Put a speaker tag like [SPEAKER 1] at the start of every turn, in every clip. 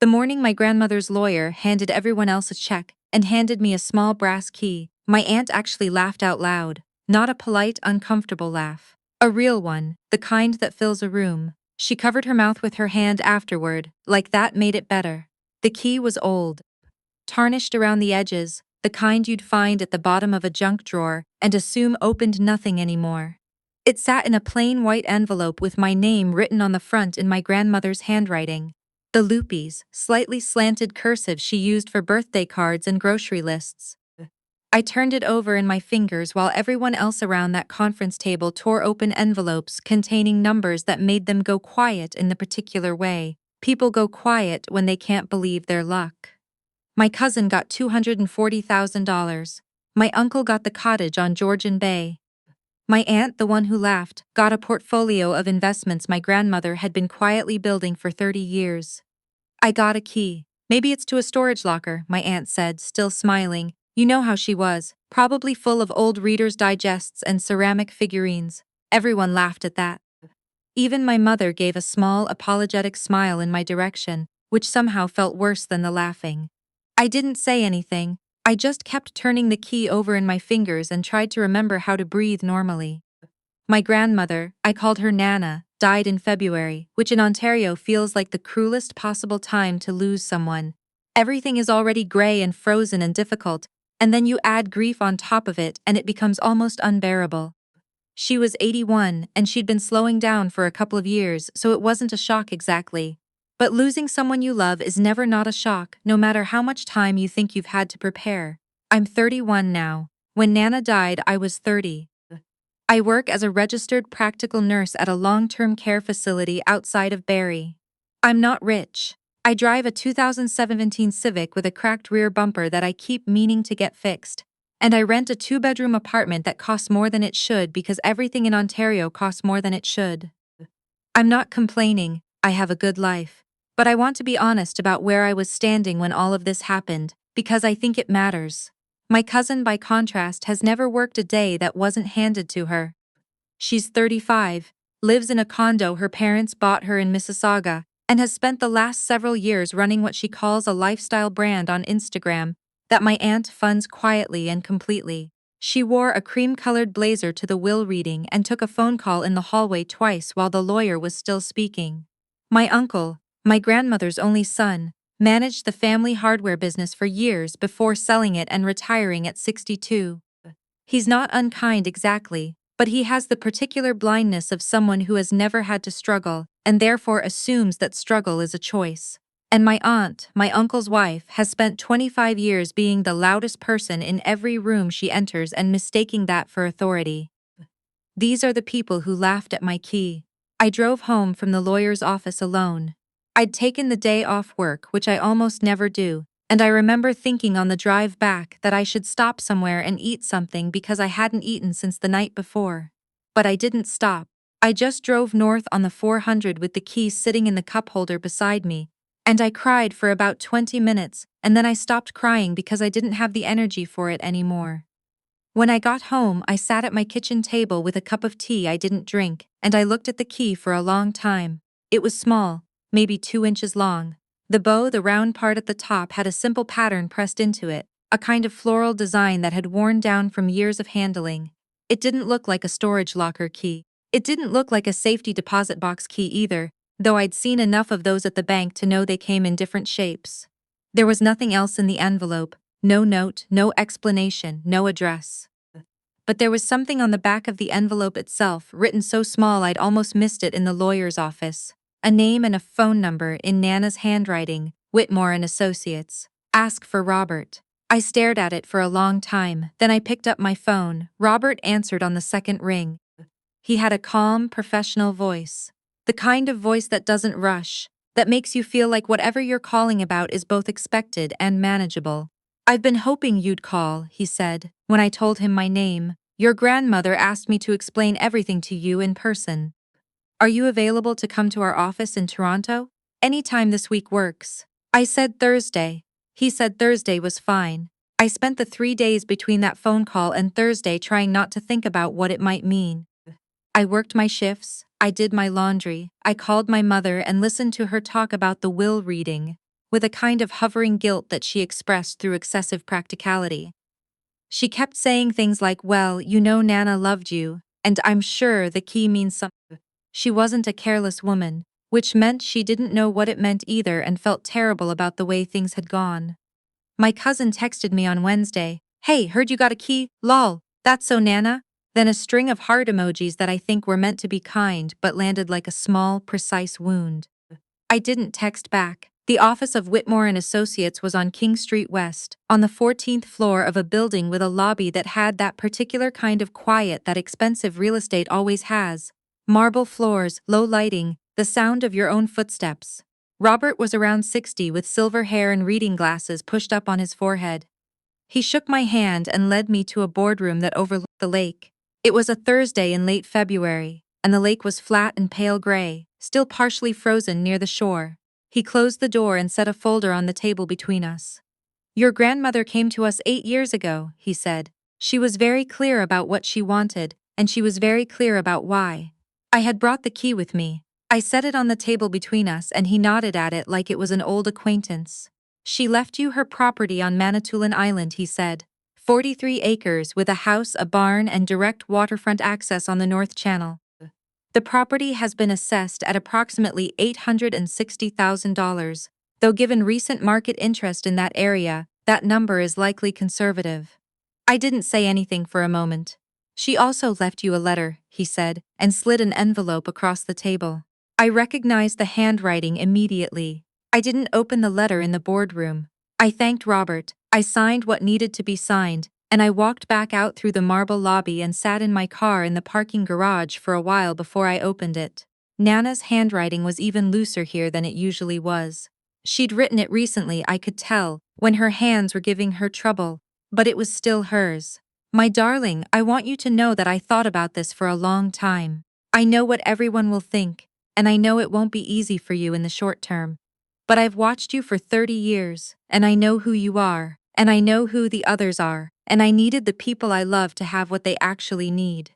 [SPEAKER 1] The morning my grandmother's lawyer handed everyone else a check and handed me a small brass key, my aunt actually laughed out loud. Not a polite, uncomfortable laugh. A real one, the kind that fills a room. She covered her mouth with her hand afterward, like that made it better. The key was old, tarnished around the edges, the kind you'd find at the bottom of a junk drawer and assume opened nothing anymore. It sat in a plain white envelope with my name written on the front in my grandmother's handwriting. The loopies, slightly slanted cursive she used for birthday cards and grocery lists. I turned it over in my fingers while everyone else around that conference table tore open envelopes containing numbers that made them go quiet in the particular way people go quiet when they can't believe their luck. My cousin got $240,000. My uncle got the cottage on Georgian Bay. My aunt, the one who laughed, got a portfolio of investments my grandmother had been quietly building for 30 years. I got a key. Maybe it's to a storage locker, my aunt said, still smiling. You know how she was, probably full of old Reader's Digests and ceramic figurines. Everyone laughed at that. Even my mother gave a small, apologetic smile in my direction, which somehow felt worse than the laughing. I didn't say anything. I just kept turning the key over in my fingers and tried to remember how to breathe normally. My grandmother, I called her Nana, died in February, which in Ontario feels like the cruelest possible time to lose someone. Everything is already gray and frozen and difficult, and then you add grief on top of it and it becomes almost unbearable. She was 81 and she'd been slowing down for a couple of years, so it wasn't a shock exactly. But losing someone you love is never not a shock, no matter how much time you think you've had to prepare. I'm 31 now. When Nana died, I was 30. I work as a registered practical nurse at a long-term care facility outside of Barrie. I'm not rich. I drive a 2017 Civic with a cracked rear bumper that I keep meaning to get fixed. And I rent a 2-bedroom apartment that costs more than it should because everything in Ontario costs more than it should. I'm not complaining, I have a good life. But I want to be honest about where I was standing when all of this happened, because I think it matters. My cousin, by contrast, has never worked a day that wasn't handed to her. She's 35, lives in a condo her parents bought her in Mississauga, and has spent the last several years running what she calls a lifestyle brand on Instagram that my aunt funds quietly and completely. She wore a cream-colored blazer to the will reading and took a phone call in the hallway twice while the lawyer was still speaking. My uncle, my grandmother's only son, managed the family hardware business for years before selling it and retiring at 62. He's not unkind exactly, but he has the particular blindness of someone who has never had to struggle, and therefore assumes that struggle is a choice. And my aunt, my uncle's wife, has spent 25 years being the loudest person in every room she enters and mistaking that for authority. These are the people who laughed at my key. I drove home from the lawyer's office alone. I'd taken the day off work, which I almost never do, and I remember thinking on the drive back that I should stop somewhere and eat something because I hadn't eaten since the night before. But I didn't stop. I just drove north on the 400 with the key sitting in the cup holder beside me, and I cried for about 20 minutes, and then I stopped crying because I didn't have the energy for it anymore. When I got home, I sat at my kitchen table with a cup of tea I didn't drink, and I looked at the key for a long time. It was small, maybe 2 inches long. The bow, the round part at the top, had a simple pattern pressed into it, a kind of floral design that had worn down from years of handling. It didn't look like a storage locker key. It didn't look like a safety deposit box key either, though I'd seen enough of those at the bank to know they came in different shapes. There was nothing else in the envelope, no note, no explanation, no address. But there was something on the back of the envelope itself, written so small I'd almost missed it in the lawyer's office. A name and a phone number in Nana's handwriting, Whitmore and Associates. Ask for Robert. I stared at it for a long time, then I picked up my phone. Robert answered on the second ring. He had a calm, professional voice. The kind of voice that doesn't rush, that makes you feel like whatever you're calling about is both expected and manageable. I've been hoping you'd call, he said, when I told him my name. Your grandmother asked me to explain everything to you in person. Are you available to come to our office in Toronto? Anytime this week works. I said Thursday. He said Thursday was fine. I spent the 3 days between that phone call and Thursday trying not to think about what it might mean. I worked my shifts, I did my laundry, I called my mother and listened to her talk about the will reading. with a kind of hovering guilt that she expressed through excessive practicality. She kept saying things like, well, you know Nana loved you, and I'm sure the key means something. She wasn't a careless woman, which meant she didn't know what it meant either and felt terrible about the way things had gone. My cousin texted me on Wednesday, hey, heard you got a key, lol, that's so Nana? Then a string of heart emojis that I think were meant to be kind but landed like a small, precise wound. I didn't text back. The office of Whitmore and Associates was on King Street West, on the 14th floor of a building with a lobby that had that particular kind of quiet that expensive real estate always has. Marble floors, low lighting, the sound of your own footsteps. Robert was around 60 with silver hair and reading glasses pushed up on his forehead. He shook my hand and led me to a boardroom that overlooked the lake. It was a Thursday in late February, and the lake was flat and pale gray, still partially frozen near the shore. He closed the door and set a folder on the table between us. Your grandmother came to us 8 years ago, he said. She was very clear about what she wanted, and she was very clear about why. I had brought the key with me. I set it on the table between us and he nodded at it like it was an old acquaintance. She left you her property on Manitoulin Island, he said. 43 acres with a house, a barn, and direct waterfront access on the North Channel. The property has been assessed at approximately $860,000, though given recent market interest in that area, that number is likely conservative. I didn't say anything for a moment. She also left you a letter, he said, and slid an envelope across the table. I recognized the handwriting immediately. I didn't open the letter in the boardroom. I thanked Robert, I signed what needed to be signed, and I walked back out through the marble lobby and sat in my car in the parking garage for a while before I opened it. Nana's handwriting was even looser here than it usually was. She'd written it recently, I could tell, when her hands were giving her trouble, but it was still hers. My darling, I want you to know that I thought about this for a long time. I know what everyone will think, and I know it won't be easy for you in the short term. But I've watched you for 30 years, and I know who you are, and I know who the others are, and I needed the people I love to have what they actually need.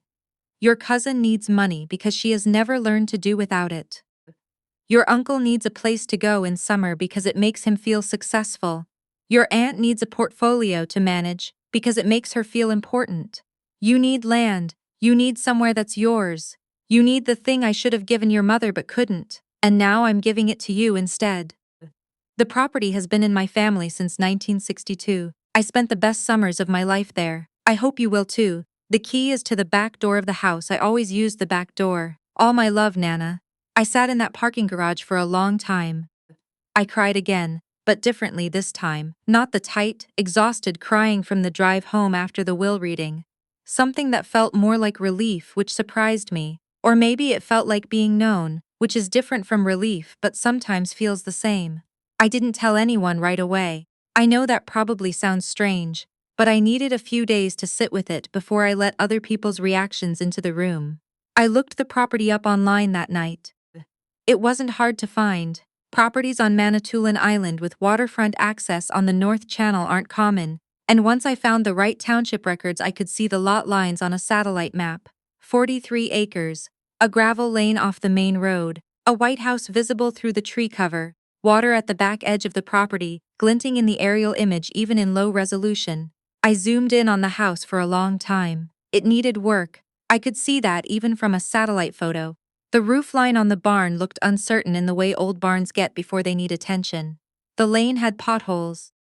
[SPEAKER 1] Your cousin needs money because she has never learned to do without it. Your uncle needs a place to go in summer because it makes him feel successful. Your aunt needs a portfolio to manage because it makes her feel important. You need land, you need somewhere that's yours. You need the thing I should have given your mother but couldn't, and now I'm giving it to you instead. The property has been in my family since 1962. I spent the best summers of my life there. I hope you will too. The key is to the back door of the house. I always use the back door. All my love, Nana. I sat in that parking garage for a long time. I cried again, but differently this time. Not the tight, exhausted crying from the drive home after the will reading. Something that felt more like relief, which surprised me. Or maybe it felt like being known, which is different from relief but sometimes feels the same. I didn't tell anyone right away. I know that probably sounds strange, but I needed a few days to sit with it before I let other people's reactions into the room. I looked the property up online that night. It wasn't hard to find. Properties on Manitoulin Island with waterfront access on the North Channel aren't common, and once I found the right township records I could see the lot lines on a satellite map. 43 acres, a gravel lane off the main road, a white house visible through the tree cover, water at the back edge of the property, glinting in the aerial image even in low resolution. I zoomed in on the house for a long time. It needed work. I could see that even from a satellite photo. The roofline on the barn looked uncertain in the way old barns get before they need attention. The lane had potholes.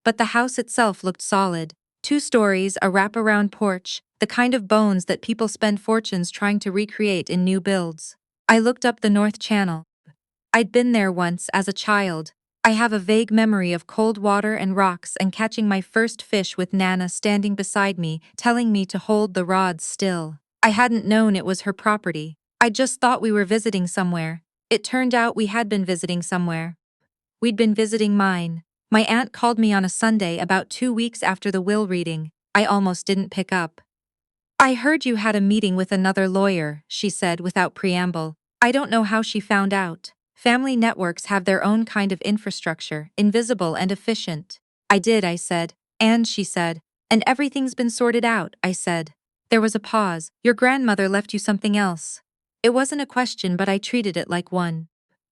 [SPEAKER 1] But the house itself looked solid. 2 stories, a wraparound porch, the kind of bones that people spend fortunes trying to recreate in new builds. I looked up the North Channel. I'd been there once as a child. I have a vague memory of cold water and rocks and catching my first fish with Nana standing beside me, telling me to hold the rods still. I hadn't known it was her property. I just thought we were visiting somewhere. It turned out we had been visiting somewhere. We'd been visiting mine. My aunt called me on a Sunday about 2 weeks after the will reading. I almost didn't pick up. I heard you had a meeting with another lawyer, she said without preamble. I don't know how she found out. Family networks have their own kind of infrastructure, invisible and efficient. I did, I said. And she said. And everything's been sorted out, I said. There was a pause. Your grandmother left you something else. It wasn't a question but I treated it like one.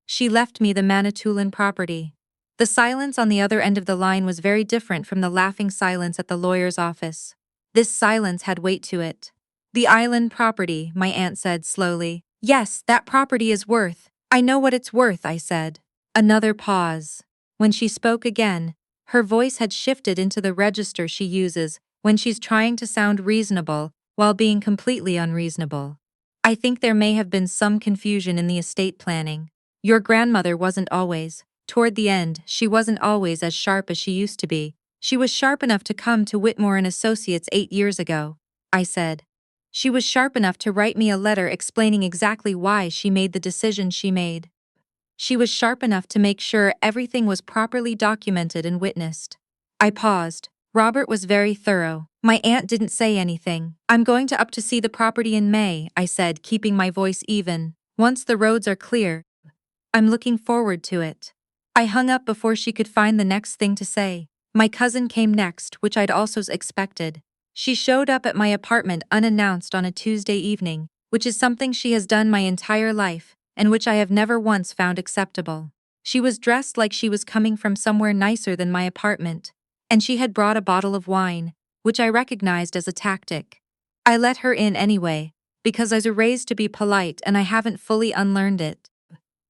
[SPEAKER 1] She left me the Manitoulin property. The silence on the other end of the line was very different from the laughing silence at the lawyer's office. This silence had weight to it. The island property, my aunt said slowly. Yes, that property is worth. I know what it's worth, I said. Another pause. When she spoke again, her voice had shifted into the register she uses when she's trying to sound reasonable while being completely unreasonable. I think there may have been some confusion in the estate planning. Your grandmother wasn't always. Toward the end, she wasn't always as sharp as she used to be. She was sharp enough to come to Whitmore and Associates 8 years ago, I said. She was sharp enough to write me a letter explaining exactly why she made the decision she made. She was sharp enough to make sure everything was properly documented and witnessed. I paused. Robert was very thorough. My aunt didn't say anything. I'm going up to see the property in May, I said, keeping my voice even. Once the roads are clear, I'm looking forward to it. I hung up before she could find the next thing to say. My cousin came next, which I'd also expected. She showed up at my apartment unannounced on a Tuesday evening, which is something she has done my entire life, and which I have never once found acceptable. She was dressed like she was coming from somewhere nicer than my apartment, and she had brought a bottle of wine, which I recognized as a tactic. I let her in anyway, because I was raised to be polite and I haven't fully unlearned it.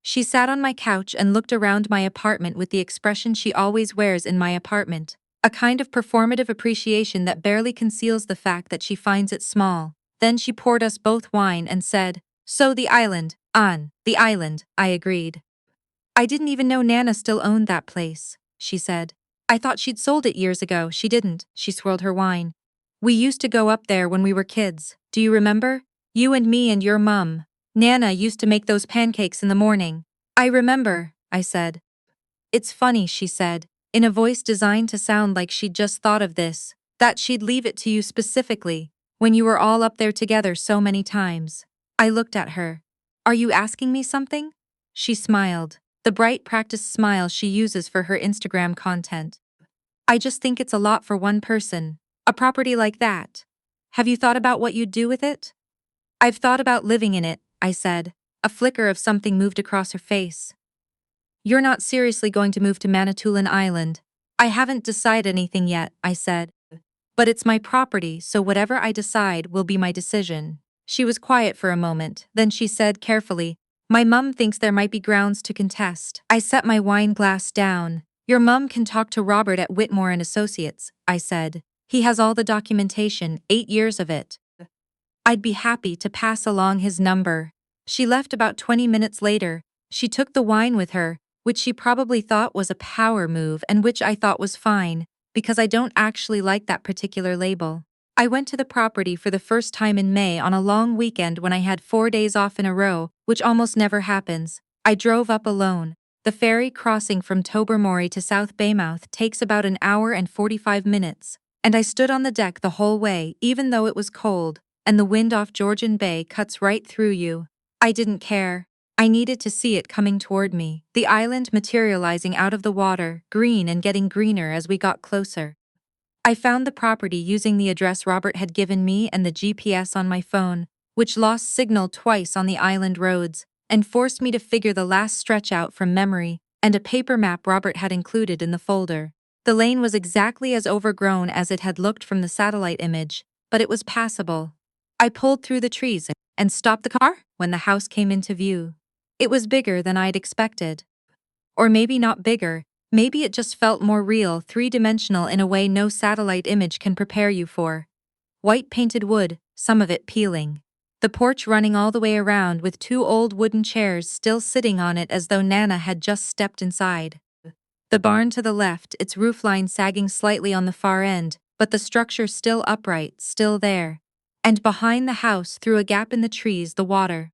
[SPEAKER 1] She sat on my couch and looked around my apartment with the expression she always wears in my apartment, a kind of performative appreciation that barely conceals the fact that she finds it small. Then she poured us both wine and said, "So the island, the island," I agreed. "I didn't even know Nana still owned that place," she said. "I thought she'd sold it years ago." She didn't, she swirled her wine. "We used to go up there when we were kids. Do you remember? You and me and your mum. Nana used to make those pancakes in the morning." "I remember," I said. "It's funny," she said, in a voice designed to sound like she'd just thought of this, "that she'd leave it to you specifically, when you were all up there together so many times." I looked at her. "Are you asking me something?" She smiled, the bright practiced smile she uses for her Instagram content. "I just think it's a lot for one person. A property like that. Have you thought about what you'd do with it?" "I've thought about living in it," I said. A flicker of something moved across her face. "You're not seriously going to move to Manitoulin Island?" "I haven't decided anything yet," I said. "But it's my property, so whatever I decide will be my decision." She was quiet for a moment, then she said carefully, "My mum thinks there might be grounds to contest." I set my wine glass down. "Your mum can talk to Robert at Whitmore and Associates," I said. "He has all the documentation, 8 years of it. I'd be happy to pass along his number." She left about 20 minutes later. She took the wine with her, which she probably thought was a power move and which I thought was fine, because I don't actually like that particular label. I went to the property for the first time in May on a long weekend when I had 4 days off in a row, which almost never happens. I drove up alone. The ferry crossing from Tobermory to South Baymouth takes about an hour and 45 minutes, and I stood on the deck the whole way even though it was cold, and the wind off Georgian Bay cuts right through you. I didn't care. I needed to see it coming toward me, the island materializing out of the water, green and getting greener as we got closer. I found the property using the address Robert had given me and the GPS on my phone, which lost signal twice on the island roads, and forced me to figure the last stretch out from memory, and a paper map Robert had included in the folder. The lane was exactly as overgrown as it had looked from the satellite image, but it was passable. I pulled through the trees and stopped the car when the house came into view. It was bigger than I'd expected. Or maybe not bigger, maybe it just felt more real, three-dimensional in a way no satellite image can prepare you for. White painted wood, some of it peeling. The porch running all the way around with 2 old wooden chairs still sitting on it as though Nana had just stepped inside. The barn to the left, its roofline sagging slightly on the far end, but the structure still upright, still there. And behind the house, through a gap in the trees, the water.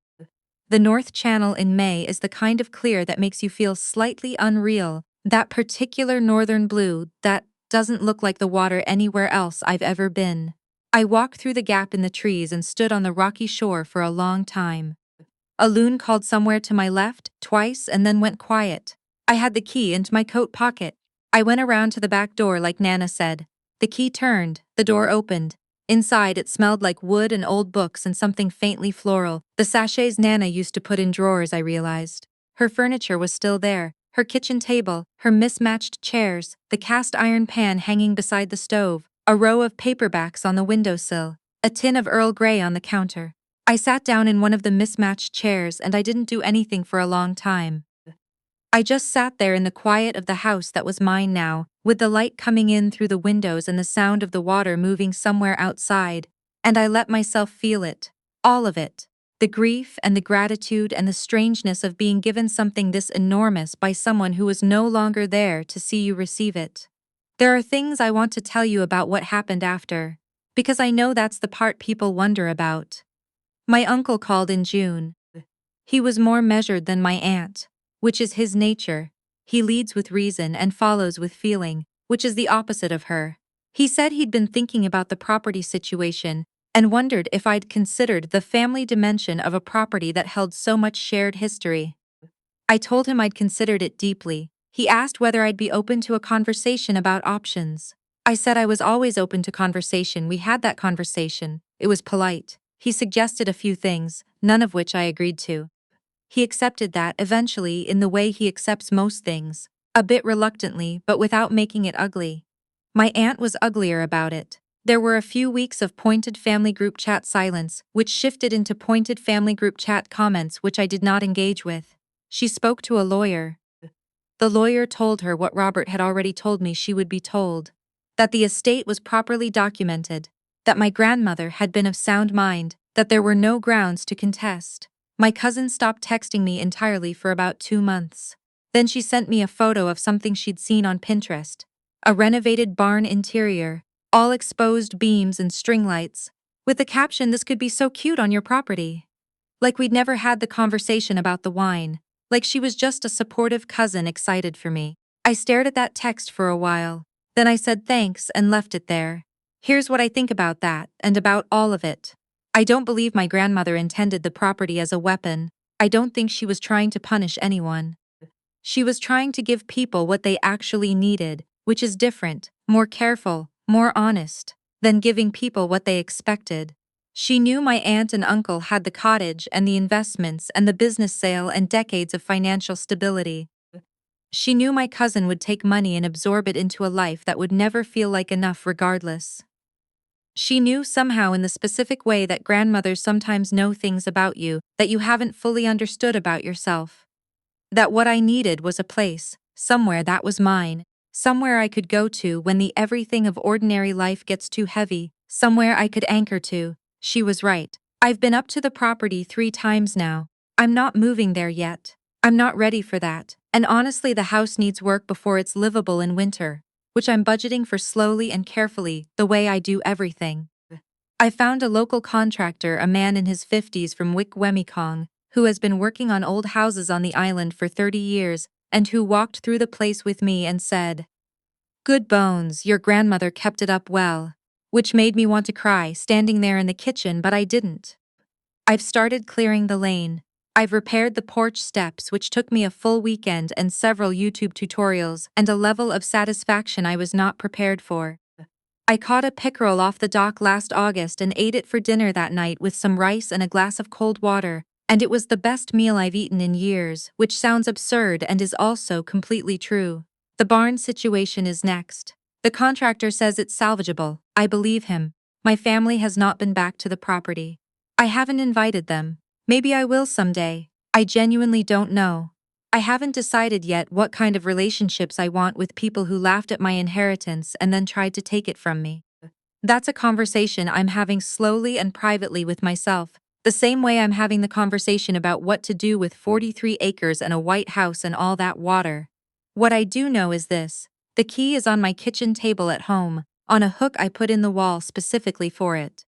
[SPEAKER 1] The North Channel in May is the kind of clear that makes you feel slightly unreal, that particular northern blue that doesn't look like the water anywhere else I've ever been. I walked through the gap in the trees and stood on the rocky shore for a long time. A loon called somewhere to my left, twice, and then went quiet. I had the key into my coat pocket. I went around to the back door like Nana said. The key turned, the door opened. Inside it smelled like wood and old books and something faintly floral, the sachets Nana used to put in drawers, I realized. Her furniture was still there, Her kitchen table, her mismatched chairs, the cast iron pan hanging beside the stove, a row of paperbacks on the windowsill, a tin of Earl Grey on the counter. I sat down in one of the mismatched chairs and I didn't do anything for a long time. I just sat there in the quiet of the house that was mine now, with the light coming in through the windows and the sound of the water moving somewhere outside, and I let myself feel it. All of it. The grief and the gratitude and the strangeness of being given something this enormous by someone who was no longer there to see you receive it. There are things I want to tell you about what happened after, because I know that's the part people wonder about. My uncle called in June. He was more measured than my aunt, which is his nature. He leads with reason and follows with feeling, which is the opposite of her. He said he'd been thinking about the property situation and wondered if I'd considered the family dimension of a property that held so much shared history. I told him I'd considered it deeply. He asked whether I'd be open to a conversation about options. I said I was always open to conversation. We had that conversation. It was polite. He suggested a few things, none of which I agreed to. He accepted that eventually in the way he accepts most things, a bit reluctantly but without making it ugly. My aunt was uglier about it. There were a few weeks of pointed family group chat silence, which shifted into pointed family group chat comments which I did not engage with. She spoke to a lawyer. The lawyer told her what Robert had already told me she would be told. That the estate was properly documented. That my grandmother had been of sound mind. That there were no grounds to contest. My cousin stopped texting me entirely for about 2 months. Then she sent me a photo of something she'd seen on Pinterest. A renovated barn interior, all exposed beams and string lights, with the caption, "This could be so cute on your property." Like we'd never had the conversation about the wine. Like she was just a supportive cousin excited for me. I stared at that text for a while. Then I said thanks and left it there. Here's what I think about that, and about all of it. I don't believe my grandmother intended the property as a weapon. I don't think she was trying to punish anyone. She was trying to give people what they actually needed, which is different, more careful, more honest, than giving people what they expected. She knew my aunt and uncle had the cottage and the investments and the business sale and decades of financial stability. She knew my cousin would take money and absorb it into a life that would never feel like enough regardless. She knew somehow in the specific way that grandmothers sometimes know things about you that you haven't fully understood about yourself. That what I needed was a place, somewhere that was mine, somewhere I could go to when the everything of ordinary life gets too heavy, somewhere I could anchor to. She was right. I've been up to the property 3 times now. I'm not moving there yet. I'm not ready for that, and honestly the house needs work before it's livable in winter, which I'm budgeting for slowly and carefully, the way I do everything. I found a local contractor, a man in his 50s from Wik-Wemikong, who has been working on old houses on the island for 30 years, and who walked through the place with me and said, "Good bones, your grandmother kept it up well," which made me want to cry standing there in the kitchen, but I didn't. I've started clearing the lane. I've repaired the porch steps, which took me a full weekend and several YouTube tutorials and a level of satisfaction I was not prepared for. I caught a pickerel off the dock last August and ate it for dinner that night with some rice and a glass of cold water, and it was the best meal I've eaten in years, which sounds absurd and is also completely true. The barn situation is next. The contractor says it's salvageable. I believe him. My family has not been back to the property. I haven't invited them. Maybe I will someday. I genuinely don't know. I haven't decided yet what kind of relationships I want with people who laughed at my inheritance and then tried to take it from me. That's a conversation I'm having slowly and privately with myself, the same way I'm having the conversation about what to do with 43 acres and a white house and all that water. What I do know is this: the key is on my kitchen table at home, on a hook I put in the wall specifically for it.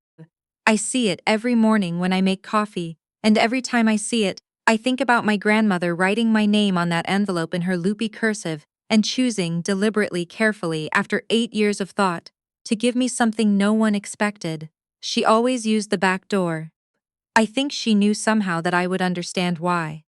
[SPEAKER 1] I see it every morning when I make coffee, and every time I see it, I think about my grandmother writing my name on that envelope in her loopy cursive and choosing deliberately, carefully, after 8 years of thought, to give me something no one expected. She always used the back door. I think she knew somehow that I would understand why.